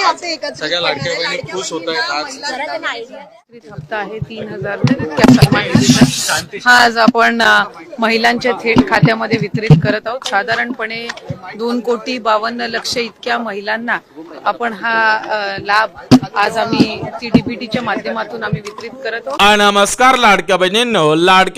हफ्ते एकत्रित सगळ्या लाडक्या बहिणी खुश होत आहेत आज. हप्ता आहे 3000. हा आज आपण महिलांच्या थेट खात्यामध्ये वितरित करत आहोत. साधारणपणे 2,52,00,000 इतक्या महिलांना आपण हा लाभ आज आम्ही डीबीटीच्या माध्यमातून आम्ही वितरित करत आहोत. नमस्कार लाडक्या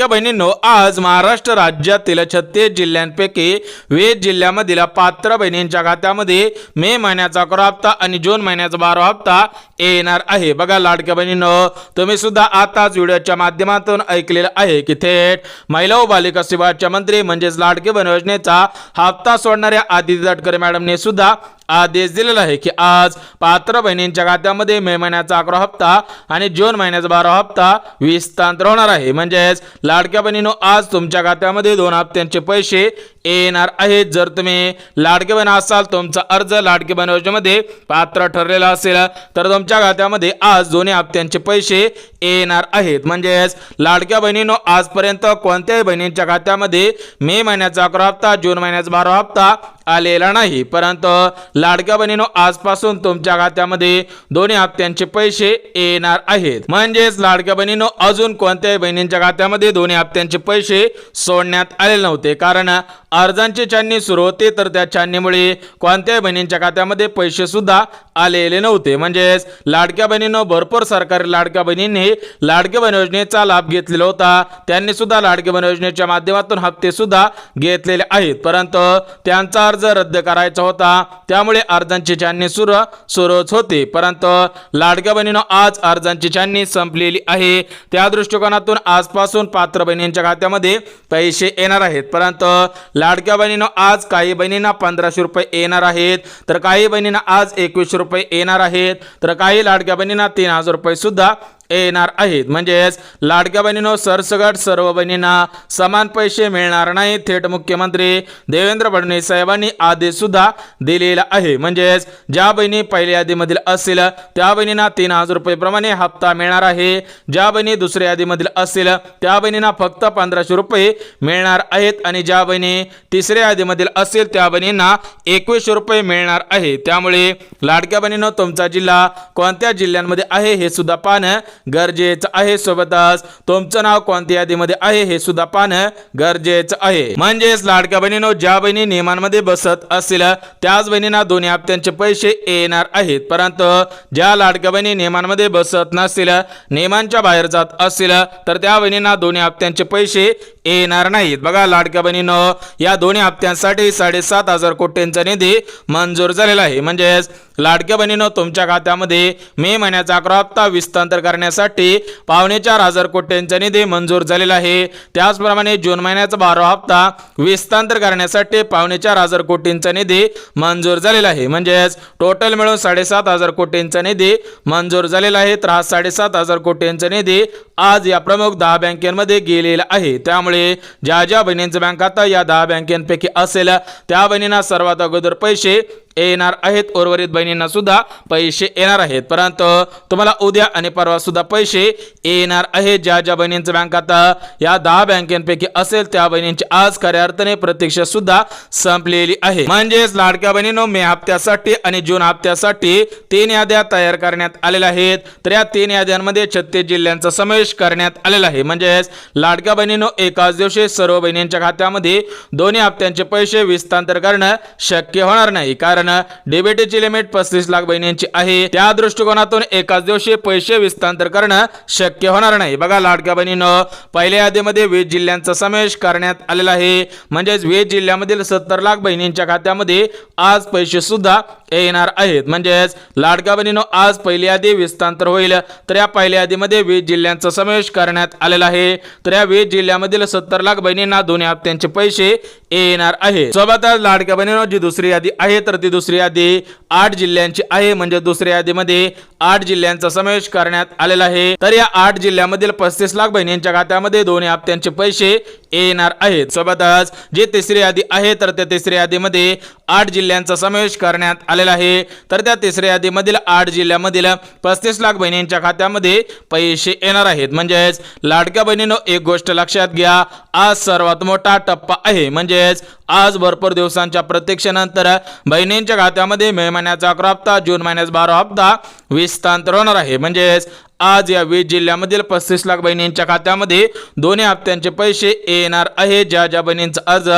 बहिणींनो, आज महाराष्ट्र राज्यातील 36 जिल्ह्यांपैकी 20 जिल्ह्यामधील पात्र बहिणींच्या खात्यामध्ये मे महिन्याचा 11 हप्ता आणि जून महिन्याचा 12 हप्ता येणार आहे. बघा लाडक्या बहिणींनो, तुम्ही सुद्धा आताच व्हिडिओच्या माध्यमातून ऐकलेलं आहे की थेट महिला व बालिका विभागाच्या मंत्री म्हणजेच लाडकी बहीण योजनेचा हप्ता सोडणाऱ्या आदिती तटकरे मॅडमने सुद्धा आदेश दिलेला आहे की आज पात्र बहिणींच्या खात्यामध्ये मे महिन्याचा 11 हप्ता आणि जून महिन्याचा 12 हप्ता हस्तांतर होणार आहे. म्हणजेच लाडक्या बहिणींनो, आज तुमच्या खात्यामध्ये 2 हप्त्यांचे पैसे येणार आहेत. जर तुम्ही लाडकी बहीण असाल, तुमचा अर्ज लाडकी बहीण योजनेमध्ये पात्र ठरलेला असेल तर तुमच्या खात्यामध्ये आज 2 हप्त्यांचे पैसे येणार आहेत. म्हणजेच लाडक्या बहिणींनो, आजपर्यंत कोणत्याही बहिणींच्या खात्यामध्ये मे महिन्याचा 11 हप्ता जून महिन्याचा 12 हप्ता आलेला नाही, परंतु लाडक्या बहिणींनो, आजपासून तुमच्या खात्यामध्ये 2 हप्त्यांचे पैसे येणार आहेत. म्हणजेच लाडक्या बहिणींनो, अजून कोणत्याही बहिणींच्या खात्यामध्ये 2 हप्त्यांचे पैसे सोडण्यात आलेले नव्हते, कारण अर्जांची छाननी सुरू होते, तर त्या छाननीमुळे कोणत्याही बहिणींच्या खात्यामध्ये पैसे सुद्धा आलेले नव्हते. म्हणजेच लाडक्या बहिणींनो, भरपूर सरकारी लाडक्या बहिणींनी लाडकी बहीण योजनेचा लाभ घेतलेला होता. त्यांनी सुद्धा लाडकी बहीण योजनेच्या माध्यमातून हप्ते सुद्धा घेतलेले आहेत, परंतु त्यांचा अर्ज रद्द करायचा होता, त्यामुळे अर्जांची छाननी सुरूच होती. परंतु लाडक्या बहिणींनो, आज अर्जांची छाननी संपलेली आहे. त्या दृष्टिकोनातून आजपासून पात्र बहिणींच्या खात्यामध्ये पैसे येणार आहेत. परंतु लाडक्या बहिणींनो, आज काही बहिणींना 1500 रुपये येणार आहेत, तर काही बहिणींना आज 2100 रुपये येणार आहेत, तर काही लाडक्या बहिणींना 3000 रुपये सुद्धा येणार आहेत. म्हणजेच लाडक्या बहिणींनो, सरसकट सर्व बहिणींना समान पैसे मिळणार नाही. थेट मुख्यमंत्री देवेंद्र फडणवीस साहेबांनी आदेश सुद्धा दिलेला आहे. म्हणजेच ज्या बहिणी पहिल्या यादीमधील असतील त्या बहिणींना 3000 रुपये प्रमाणे हप्ता मिळणार आहे. ज्या बहिणी दुसऱ्या यादीमधील असतील त्या बहिणींना फक्त 1500 रुपये मिळणार आहेत, आणि ज्या बहिणी तिसऱ्या यादीमधील असतील त्या बहिणींना 2100 रुपये मिळणार आहे. त्यामुळे लाडक्या बहिणींनो, तुमचा जिल्हा कोणत्या जिल्ह्यांमध्ये आहे हे सुद्धा पाहणं गरजेचं आहे. सोबतच तुमचं नाव कोणत्या यादीमध्ये आहे हे सुद्धा पाहणं गरजेचं आहे. म्हणजेच लाडक्या बहिणींनो, ज्या बहिणी नियमांमध्ये बसत असतील त्याच बहिणींना 2 हप्त्यांचे पैसे येणार आहेत, परंतु ज्या लाडक्या बहिणी नियमांमध्ये बसत नसतील, नियमांच्या बाहेर जात असतील, तर त्या बहिणींना 2 हप्त्यांचे पैसे येणार नाहीत. बघा लाडक्या बहिणींनो, या 2 हप्त्यांसाठी 7,500 कोटींचा निधी मंजूर झालेला आहे. म्हणजेच लाडक्या बहिणींनो, तुमच्या खात्यामध्ये मे महिन्याचा 11 हप्ता हस्तांतर करण्यासाठी 4,500 कोटींचा निधी मंजूर झालेला आहे. त्याचप्रमाणे जून महिन्याचा 12 हप्ता हस्तांतर करण्यासाठी 4,500 कोटींचा निधी मंजूर झालेला आहे. म्हणजेच टोटल मिळून 7,500 कोटींचा निधी मंजूर झालेला आहे. तर हा 7,500 कोटींचा निधी आज या प्रमुख 10 बँकांमध्ये गेलेला आहे. त्यामुळे ज्या ज्या बहिणींचं बँक खाता या 10 बँकांपैकी असेल त्या बहिणींना सर्वात अगोदर पैसे येणार आहेत. उर्वरित बहिणींना सुद्धा पैसे येणार आहेत, परंतु तुम्हाला उद्या आणि परवा सुद्धा पैसे येणार आहेत. ज्या ज्या बहिणींचं बँक खाता या 10 बँकांपैकी असेल त्या बहिणींची आज खऱ्या अर्थाने प्रतीक्षा सुद्धा संपलेली आहे. म्हणजेच लाडक्या बहिणींनो, मे हप्त्यासाठी आणि जून हप्त्यासाठी 3 याद्या तयार करण्यात आलेल्या आहेत. तर या 3 याद्यांमध्ये 36 जिल्ह्यांचा समावेश करण्यात आलेला आहे. म्हणजेच लाडक्या बहिणींनो, एकाच दिवशी सर्व बहिणींच्या खात्यामध्ये 2 हप्त्यांचे पैसे हस्तांतर करणं शक्य होणार नाही, कारण डीबीटीची लिमिट 35 लाख बहिणींची आहे. त्या दृष्टिकोनातून एकाच दिवशी पैसे हस्तांतर करणं शक्य होणार नाही. बघा लाडक्या बहिणींनो, पहिल्या यादीमध्ये 20 जिल्ह्यांचा समावेश करण्यात आलेला आहे. म्हणजेच 20 जिल्ह्यामधील 70 लाख बहिणींच्या खात्यामध्ये आज पैसे सुद्धा येणार आहेत. म्हणजेच लाडक्या बहिणींनो, आज पहिली यादी हस्तांतर होईल, तर या पहिल्या यादीमध्ये 20 जिल्ह्यांचा समावेश करण्यात आलेला आहे. तर या 20 जिल्ह्यामधील 70 लाख बहिणींना 2 हप्त्यांचे पैसे येणार आहे. सोबतच लाडक्या बहिणींनो, जी दुसरी यादी आहे तर ती दुसरी यादी 8 जिल्ह्यांची आहे. म्हणजे दुसऱ्या यादीमध्ये 8 जिल्ह्यांचा समावेश करण्यात आलेला आहे. तर या 8 जिल्ह्यामधील 35 लाख बहिणींच्या खात्यामध्ये 2 हप्त्यांचे पैसे येणार आहेत। सोबतच जी तिसरी यादी आहे तर त्या तिसऱ्या यादीमध्ये 8 जिल्ह्यांचा समावेश करण्यात आलेला आहे। तर त्या तिसऱ्या यादीमधील 8 जिल्ह्यांमधील 35 लाख बहिणींच्या खात्यामध्ये पैसे येणार आहेत। म्हणजेच लाडक्या बहिणींनो, एक गोष्ट लक्षात घ्या, आज सर्वात मोठा टप्पा आहे। म्हणजेच आज भरपूर दिवसांच्या प्रतीक्षेनंतर बहिणींच्या खात्यामध्ये मे महिन्याचा 11 हप्ता, जून महिन्याचा 12 हप्ता विस्तांतर होणार आहे। म्हणजेच आज या 20 जिल्ह्यांमधील 35 लाख बहिणींच्या खात्यामध्ये दोन्ही हप्त्यांचे पैसे येणार आहे। ज्या ज्या बहिणींचा अर्ज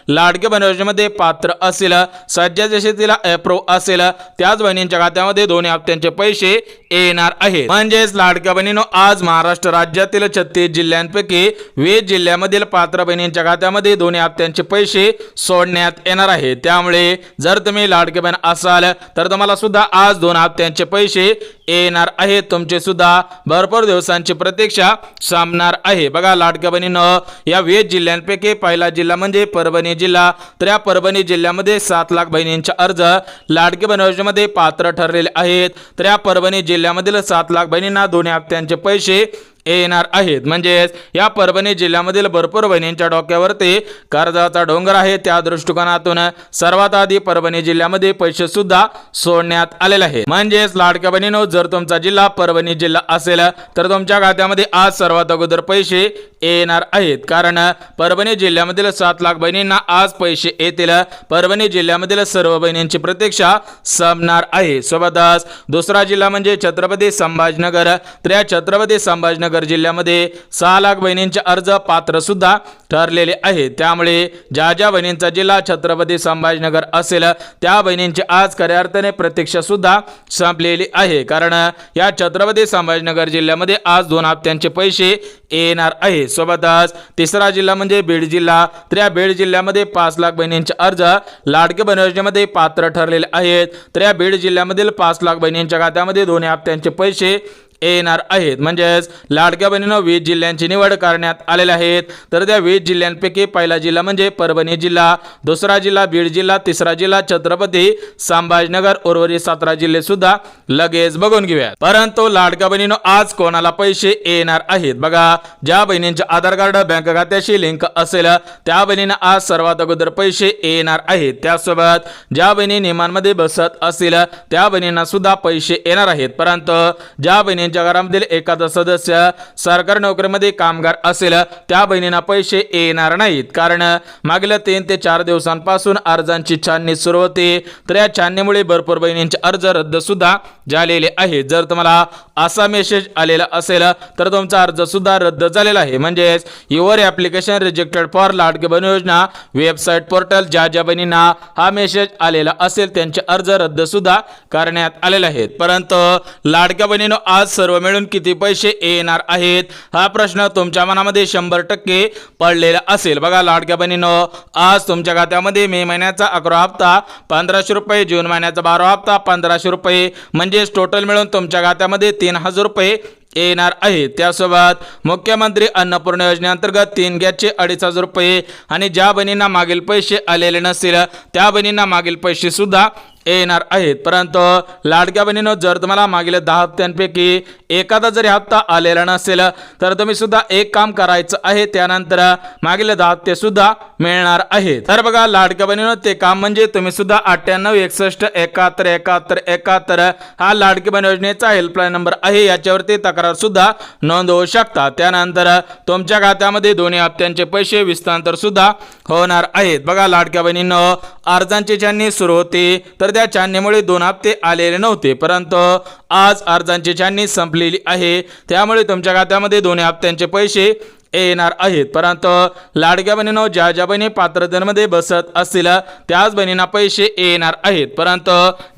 लाडक्या बहीण योजनेमध्ये पात्र असेल, सध्याच्या शेतीला अप्रूव्ह असेल, त्याच बहिणींच्या खात्यामध्ये दोन्ही हप्त्यांचे पैसे येणार आहेत। म्हणजेच लाडक्या बहिणींनो, आज महाराष्ट्र राज्यातील 36 जिल्ह्यांपैकी 20 जिल्ह्यांमधील पात्र बहिणींच्या खात्यामध्ये दोन्ही हप्त्यांचे पैसे सोडण्यात येणार आहेत। त्यामुळे जर तुम्ही लाडके बहीण असाल तर तुम्हाला सुद्धा आज 2 हप्त्यांचे पैसे येणार आहेत। तुमचे सुद्धा भरपूर दिवसांची प्रतीक्षा संपणार आहे। बघा लाडक्या बहिणींनो, या 20 जिल्ह्यांपैकी पहिला जिल्हा म्हणजे परभणी जिल्हा। तर या परभणी जिल्ह्यामध्ये 7 लाख बहिणींचे अर्ज लाडकी बहीण योजनेमध्ये पात्र ठरलेले आहेत। तर या परभणी जिल्ह्यामधील 7 लाख बहिणींना दोन्ही हप्त्यांचे पैसे येणार आहेत। म्हणजेच या परभणी जिल्ह्यामधील भरपूर बहिणींच्या डोक्यावरती कर्जाचा डोंगर आहे। त्या दृष्टिकोनातून सर्वात आधी परभणी जिल्ह्यामध्ये पैसे सुद्धा सोडण्यात आलेले आहेत। म्हणजेच लाडक्या बहिणींनो, जर तुमचा जिल्हा परभणी जिल्हा असेल तर तुमच्या खात्यामध्ये आज सर्वात अगोदर पैसे येणार आहेत। कारण परभणी जिल्ह्यामधील 7 लाख बहिणींना आज पैसे येतील। परभणी जिल्ह्यामधील सर्व बहिणींची प्रतीक्षा संपणार आहे। सोबतच दुसरा जिल्हा म्हणजे छत्रपती संभाजीनगर। तर या छत्रपती संभाजीनगर जिल्ह्यामध्ये 6 लाख बहिणींचे अर्ज पात्र सुद्धा ठरलेले आहेत। त्यामुळे ज्या ज्या बहिणींचा जिल्हा छत्रपती संभाजीनगर असेल त्या बहिणींची आज खऱ्या अर्थाने प्रतीक्षा सुद्धा संपलेली आहे। कारण या छत्रपती संभाजीनगर जिल्ह्यामध्ये आज 2 हप्त्यांचे पैसे येणार आहे। सोबतच तिसरा जिल्हा म्हणजे बीड जिल्हा। तर या बीड जिल्ह्यामध्ये 5 लाख बहिणींचे अर्ज लाडकी बहीण योजनेमध्ये पात्र ठरलेले आहेत। तर या बीड जिल्ह्यामधील 5 लाख बहिणींच्या खात्यामध्ये दोन्ही हप्त्यांचे पैसे येणार आहेत। म्हणजेच लाडक्या बहिणींनो, 20 जिल्ह्यांची निवड करण्यात आलेल्या आहेत। तर त्या 20 जिल्ह्यांपैकी पहिला जिल्हा म्हणजे परभणी जिल्हा, दुसरा जिल्हा बीड जिल्हा, तिसरा जिल्हा छत्रपती संभाजीनगर, उर्वरित 17 जिल्हे सुद्धा लगेच बघून घेऊयात। परंतु लाडक्या बहिणींनो, आज कोणाला पैसे येणार आहेत? बघा, ज्या बहिणींचे आधार कार्ड बँक खात्याशी लिंक असेल त्या बहिणींना आज सर्वात अगोदर पैसे येणार आहेत। त्यासोबत ज्या बहिणी नियमांमध्ये बसत असतील त्या बहिणींना सुद्धा पैसे येणार आहेत। परंतु ज्या बहिणी घरामधील एखादा सदस्य सरकारी नोकरीमध्ये कामगार असेल त्या बहिणींना पैसे येणार नाहीत। कारण मागील 3 ते 4 दिवसांपासून अर्जांची छाननी सुरू होते। तर या छाननीमुळे भरपूर बहिणींचे अर्ज रद्द सुद्धा झालेले आहेत। जर तुम्हाला असा मेसेज आलेला असेल तर तुमचा अर्ज सुद्धा रद्द झालेला आहे। म्हणजेच your application rejected for Ladki Bahin योजना वेबसाईट पोर्टल, ज्या ज्या बहिणींना हा मेसेज आलेला असेल त्यांचे अर्ज रद्द सुद्धा करण्यात आलेले आहेत। परंतु लाडक्या बहिणींनो, आज सर्व मिळून किती पैसे येणार आहेत हा प्रश्न तुमच्या मनामध्ये 100% पडलेला असेल। बघा लाडक्या बहिणींनो, आज तुमच्या खात्यामध्ये मे महिन्याचा 11 हप्ता 1500 रुपये, जून महिन्याचा 12 हप्ता 1500 रुपये, म्हणजेच टोटल मिळून तुमच्या खात्यामध्ये 3000 रुपये येणार आहे। त्यासोबत मुख्यमंत्री अन्नपूर्णा योजनेअंतर्गत 3 गॅसचे 2500 रुपये आणि ज्या बहिणींना मागील पैसे आलेले नसतील त्या बहिणींना मागील पैसे सुद्धा येणार आहेत। परंतु लाडक्या बहिणींनो, जर तुम्हाला मागील 10 हप्त्यांपैकी एखादा जरी हप्ता आलेला नसेल तर तुम्ही सुद्धा एक काम करायचं आहे, त्यानंतर मागील 10 हप्ते सुद्धा मिळणार आहेत। तर बघा लाडक्या बहिणींनो, ते काम म्हणजे तुम्ही सुद्धा 98 61 71 71 71 हा लाडकी बहीण योजनेचा हेल्पलाईन नंबर आहे, याच्यावरती तक्रार सुद्धा नोंदवू शकता। त्यानंतर तुमच्या खात्यामध्ये दोन्ही हप्त्यांचे पैसे विस्तांतर सुद्धा होणार आहेत। बघा लाडक्या बहिणींनो, अर्जांची छाननी सुरू होती तर त्या छाननीमुळे 2 हप्ते आलेले नव्हते, परंतु आज अर्जांची छाननी संपलेली आहे। त्यामुळे तुमच्या खात्यामध्ये दोन्ही हप्त्यांचे पैसे येणार आहेत। परंतु लाडक्या बहिणींनो, ज्या ज्या बहिणी पात्रतेमध्ये बसत असतील त्याच बहिणींना पैसे येणार आहेत। परंतु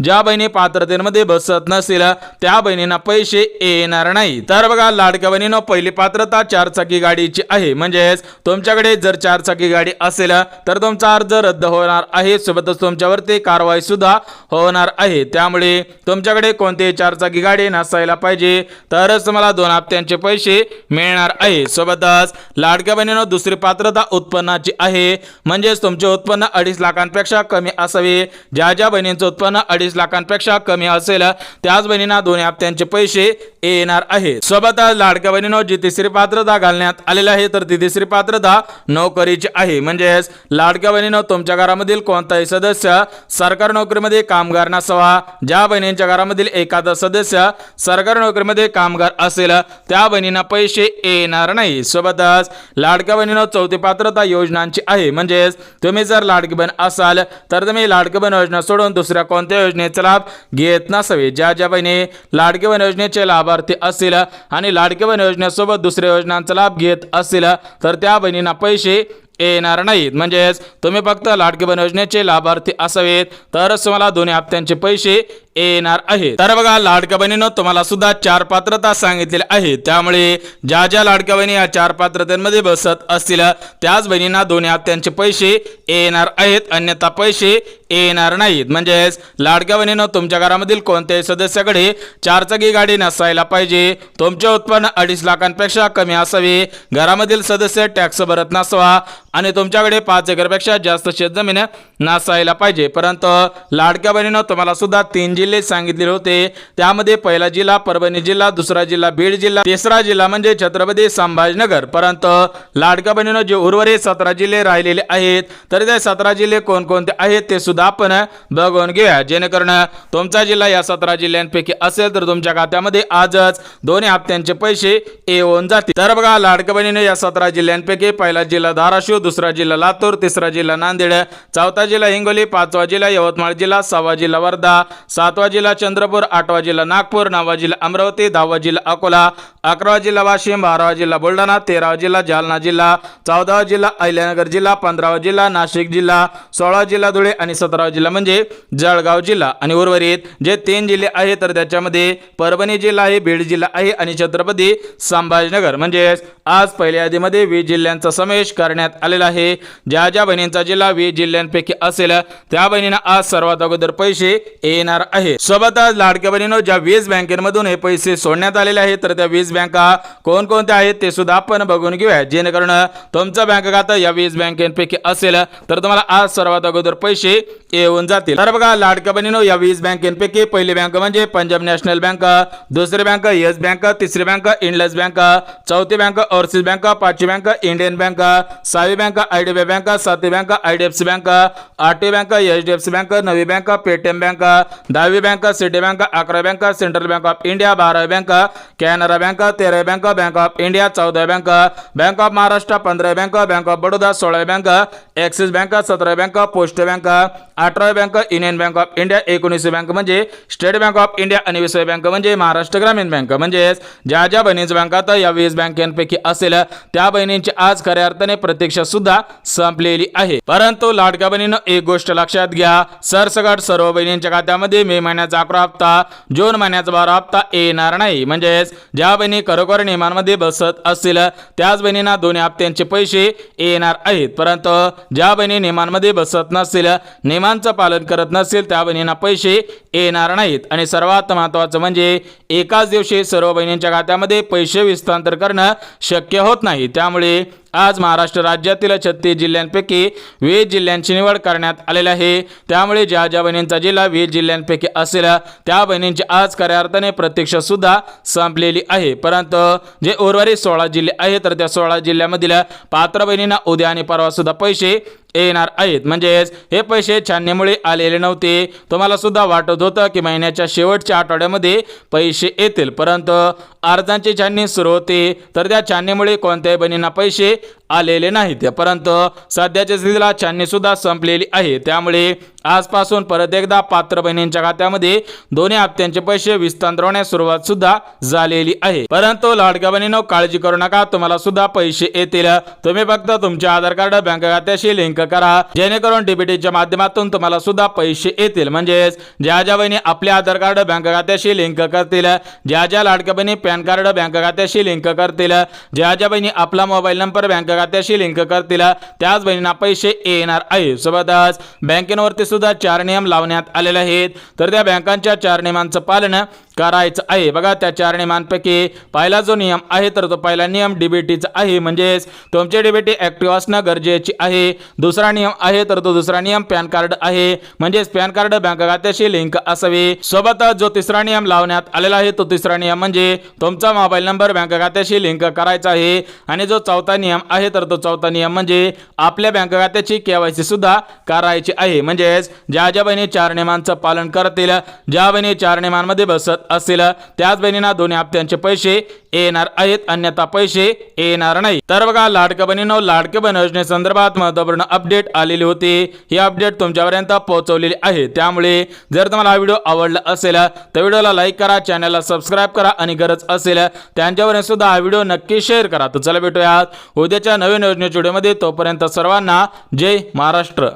ज्या बहिणी पात्रतेमध्ये बसत नसतील त्या बहिणींना पैसे येणार नाही। तर बघा लाडक्या बहिणींनो, पहिली पात्रता 4 चाकी गाडीची आहे। म्हणजेच तुमच्याकडे जर 4 चाकी गाडी असेल तर तुमचा अर्ज रद्द होणार आहे। सोबतच तुमच्यावरती कारवाई सुद्धा होणार आहे। त्यामुळे तुमच्याकडे कोणतीही 4 चाकी गाडी नसायला पाहिजे तरच तुम्हाला 2 हप्त्यांचे पैसे मिळणार आहे। सोबतच सोबतच लाडक्या बहिणींनो दुसरी पात्रता उत्पन्नाची आहे, म्हणजेच तुमचे उत्पन्न 2.5 लाखांपेक्षा कमी असावे. ज्या बहिणींचं उत्पन्न 2.5 लाखांपेक्षा कमी असेल त्याच बहिणींना दोन्ही हप्त्यांचे पैसे येणार आहेत. सोबतच लाडक्या बहिणींनो जी तिसरी पात्रता घालण्यात आलेली आहे तर ती तिसरी पात्रता नोकरीची आहे. म्हणजेच लाडक्या बहिणींनो तुमच्या घरामधील कोणताही सदस्य सरकारी नोकरीमध्ये कामगार नसावा. ज्या बहिणींच्या घरामधील एखादा सदस्य सरकारी नोकरीमध्ये कामगार असेल त्या बहिणींना पैसे येणार नाही. सोबतच लाडक्या बहिणींनो चौथी पात्रता योजनांची आहे. म्हणजेच तुम्ही जर लाडकी बहीण असाल तर तुम्ही लाडकी बहीण योजना सोडून दुसऱ्या कोणत्या योजनेचा लाभ घेत नसावे. ज्या बहिणी लाडकी बहीण योजनेचे लाभार्थी असतील आणि लाडकी बहीण योजनेसोबत दुसऱ्या योजनांचा लाभ घेत असतील तर त्या बहिणींना पैसे येणार नाहीत. म्हणजेच तुम्ही फक्त लाडकी बहीण योजनेचे लाभार्थी असावेत तरच तुम्हाला दोन्ही हप्त्यांचे पैसे येणार आहेत. तर बघा लाडक्या बहिणींनो तुम्हाला सुद्धा 4 पात्रता सांगितलेल्या आहेत. त्यामुळे ज्या लाडक्या बहिणी या 4 पात्रतेमध्ये बसत असतील त्याच बहिणींना दोन्ही हप्त्यांचे पैसे येणार आहेत, अन्यथा पैसे येणार नाहीत. म्हणजेच लाडक्या बहिणींनो तुमच्या घरामधील कोणत्याही सदस्याकडे 4 चाकी गाडी नसायला पाहिजे. तुमचे उत्पन्न 2.5 लाखांपेक्षा कमी असावे. घरामधील सदस्य टॅक्स भरत नसावा आणि तुमच्याकडे 5 एकरपेक्षा जास्त शेतजमीन नसायला पाहिजे. परंतु लाडक्या बहिणींनो तुम्हाला सुद्धा 3 जिल्हे सांगितलेले होते. त्यामध्ये पहिला जिल्हा परभणी जिल्हा, दुसरा जिल्हा बीड जिल्हा, तिसरा जिल्हा म्हणजे छत्रपती संभाजीनगर. परंतु लाडक्या बहिणींनो जे उर्वरित 17 जिल्हे राहिलेले आहेत तर ते 17 जिल्हे कोणकोणते आहेत ते सुद्धा आपण बघून घेऊया, जेणेकरून तुमचा जिल्हा या 17 जिल्ह्यांपैकी असेल तर तुमच्या खात्यामध्ये आजच दोन्ही हप्त्यांचे पैसे येऊन जातील. तर बघा लाडक्या बहिणींनो या 17 जिल्ह्यांपैकी पहिला जिल्हा धाराशिव, दुसरा जिल्हा लातूर, तिसरा जिल्हा नांदेड, चौथा जिल्हा हिंगोली, 5वा जिल्हा यवतमाळ जिल्हा, 6वा जिल्हा वर्धा, 7वा जिल्हा चंद्रपूर, 8वा जिल्हा नागपूर, 9वा जिल्हा अमरावती, 10वा जिल्हा अकोला, 11वा जिल्हा वाशिम, 12वा जिल्हा बुलढाणा, 13वा जिल्हा जालना जिल्हा, 14वा जिल्हा अहिल्यानगर जिल्हा, 15वा जिल्हा नाशिक जिल्हा, 16वा जिल्हा धुळे आणि 17वा जिल्हा म्हणजे जळगाव जिल्हा. आणि उर्वरित जे 3 जिल्हे आहेत तर त्याच्यामध्ये परभणी जिल्हा आहे, बीड जिल्हा आहे आणि छत्रपती संभाजीनगर. म्हणजे आज पहिल्या यादीमध्ये 20 जिल्ह्यांचा समावेश करण्यात आलेला आहे. ज्या बहिणींचा जिल्हा 20 जिल्ह्यांपैकी असेल त्या बहिणींना आज सर्वात अगोदर पैसे येणार आहे. सोबतच लाडक्या बहिणींनो ज्या 20 बँकेमधून हे पैसे सोडण्यात आलेले आहेत तर त्या 20 बँका कोणकोणत्या आहेत ते सुद्धा आपण बघून घेऊया, जेणेकरून तुमचं बँक खातं या 20 बँकेपैकी असेल तर तुम्हाला आज सर्वात अगोदर पैसे येऊन जातील. तर बघा लाडक्या बहिणींनो या 20 बँकेपैकी पहिली बँक म्हणजे पंजाब नॅशनल बँक, दुसरी बँक येस बँक, तिसरी बँक इंडस बँक, चौथी बँक ओव्हरसीज बँक, 5वी बँक इंडियन बँक, 6वी बँक IDBI बँक, 7वी बँक IDFC बँक, 8वी बँक HDFC बँक, 9वी बँक पेटीएम बँक, 10वी बँक सिटी बँक, 11वी bank central bank of India, 12वी बँक कॅनरा बँक, 13वी बँक बँक ऑफ इंडिया, 14वी बँक बँक ऑफ महाराष्ट्र, 15वी बँक बँक ऑफ बडोदा, 16वी बँक ॲक्सिस बँक, 17वी बँक पोस्ट बँक, 18वी bank union bank of India, 19वी bank म्हणजे स्टेट बँक ऑफ इंडिया आणि 20वी बँक म्हणजे महाराष्ट्र ग्रामीण बँक. म्हणजे ज्या बहिणींच्या बँकात या 20 बँकांपैकी असेल त्या बहिणींची आज खऱ्या अर्थाने प्रतीक्षा सुद्धा संपलेली आहे. परंतु लाडक्या बहिणींनो एक गोष्ट लक्षात घ्या, सरसकट सर्व बहिणींच्या खात्यामध्ये मे महिन्याचा 11 हप्ता, जून महिन्याचा 12 हप्ता येणार नाही. म्हणजेच ज्या बहिणी खरोखर नियमांमध्ये बसत असतील त्याच बहिणींना दोन्ही हप्त्यांचे पैसे येणार आहेत. परंतु ज्या बहिणी नियमांमध्ये बसत नसतील, नियमांचं पालन करत नसतील त्या बहिणींना पैसे येणार नाहीत. आणि सर्वात महत्त्वाचं म्हणजे एकाच दिवशी सर्व बहिणींच्या खात्यामध्ये पैसे हस्तांतर करणं शक्य होत नाही. त्यामुळे आज महाराष्ट्र राज्यातील 36 जिल्ह्यांपैकी 20 जिल्ह्यांची निवड करण्यात आलेली आहे. त्यामुळे ज्या बहिणींचा जिल्हा 20 जिल्ह्यांपैकी असेल त्या बहिणींची आज खऱ्या अर्थाने प्रतीक्षा सुद्धा संपलेली आहे. परंतु जे उर्वरित 16 जिल्हे आहेत तर त्या 16 जिल्ह्यामधील पात्र बहिणींना उद्या आणि परवा सुद्धा पैसे येणार आहेत. म्हणजेच हे पैसे छाननीमुळे आलेले नव्हते. तुम्हाला सुद्धा वाटत होतं की महिन्याच्या शेवटच्या आठवड्यामध्ये पैसे येतील, परंतु अर्जांची छाननी सुरू होते तर त्या छाननीमुळे कोणत्याही बहिणींना पैसे आलेले नाहीत. परंतु सध्याच्या स्थितीला छाननी सुद्धा संपलेली आहे. त्यामुळे आजपासून परत एकदा पात्र बहिणींच्या खात्यामध्ये दोन्ही हप्त्यांचे पैसे हस्तांतर होण्यास सुरुवात सुद्धा झालेली आहे. परंतु लाडक्या बहिणींनो काळजी करू नका, तुम्हाला सुद्धा पैसे येतील. तुम्ही फक्त तुमचे आधार कार्ड बँक खात्याशी लिंक करा, जेणेकरून डीबीटीच्या माध्यमातून तुम्हाला सुद्धा पैसे येतील. म्हणजेच ज्या बहिणी आपले आधार कार्ड बँक खात्याशी लिंक करतील, ज्या लाडक्या बहिणी पॅन कार्ड बँक खात्याशी लिंक करतील, ज्या बहिणी आपला मोबाईल नंबर बँक खात्याशी लिंक करतील त्याच बहिणींना पैसे येणार आहे. सोबतच बँकेवरती सुद्धा 4 नियम लावण्यात आलेले आहेत. तर त्या बँकांच्या 4 नियमांचं पालन करायचं आहे। बघा त्या 4 नियमांपैकी पहिला जो नियम आहे तर तो पहिला नियम डीबीटीचा आहे, म्हणजेच तुमचे डीबीटी ऍक्टिव्ह असणं गरजेचे आहे। दुसरा नियम आहे तर तो दुसरा नियम पॅन कार्ड आहे, म्हणजेच पॅन कार्ड बँक खात्याशी लिंक असावे। सोबतच जो तिसरा नियम लावण्यात आलेला आहे तो तिसरा नियम म्हणजे तुमचा मोबाईल नंबर बँक खात्याशी लिंक करायचा आहे। आणि जो चौथा नियम आहे तर तो चौथा नियम म्हणजे आपल्या बँक खात्याची केवायसी सुद्धा करायची आहे। म्हणजेच ज्या बहिणी 4 नियमांचं पालन करतील, ज्या बहिणी 4 नियमांमध्ये बसत असतील त्याच बहिणींना दोन्ही हप्त्यांचे पैसे येणार आहेत, अन्यथा पैसे येणार नाही। तर बघा लाडक्या बहिणींनो, लाडक्या बहीण योजनेसंदर्भात महत्त्वपूर्ण अपडेट आलेली होती। ही अपडेट तुमच्यापर्यंत पोहोचवलेली आहे। त्यामुळे जर तुम्हाला हा व्हिडिओ आवडला असेल तर व्हिडिओला लाईक करा, चॅनलला सबस्क्राईब करा आणि गरज असेल त्यांच्यापर्यंत सुद्धा हा व्हिडिओ नक्की शेअर करा। तर चला भेटूयात उद्याच्या नवीन योजनेच्या व्हिडिओमध्ये, तोपर्यंत सर्वांना जय महाराष्ट्र।